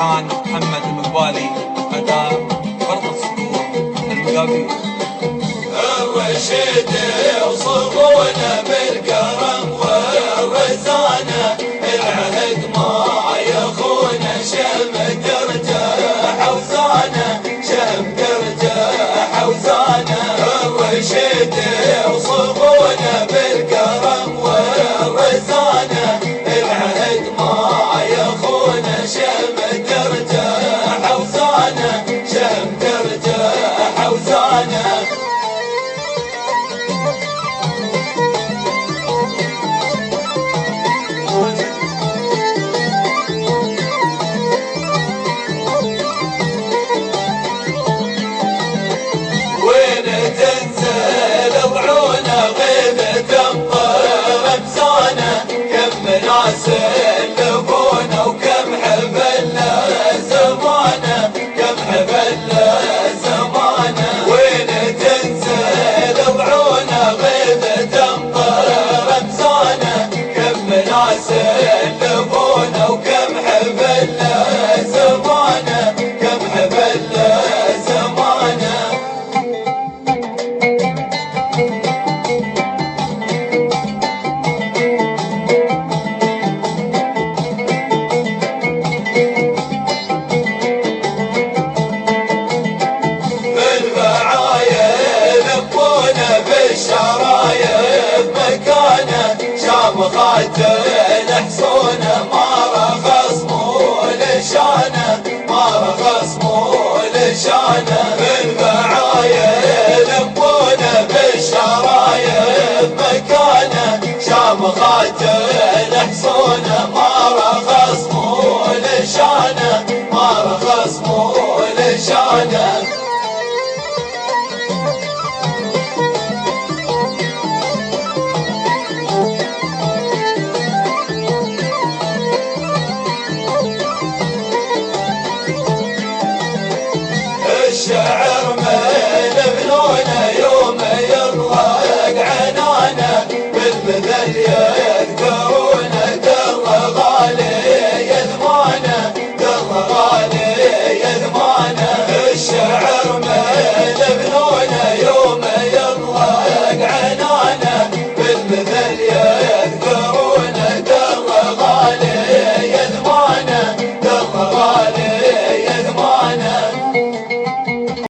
ألحان محمد المقبالي، أداء فرط الصقور المقابي. الرشيد وصبونا بالكرم والرزانة، العهد ما يخون شمت ارجع حوزانة، شمت ارجع حوزانة. الرشيد وصبونا بالكرم والرزانة، العهد ما يخون شمت ارجع حوزانة، شمت ارجع حوزانة. سلفونا وكم حبلنا زمانه، كم حبلنا زمانه. وين تنزل بعونه غيبة امطر رمزانه، كم ناس سلفونا وكم حبلنا زمانه، كم حبلنا زمانه. الشرايب مكانه شام خاتم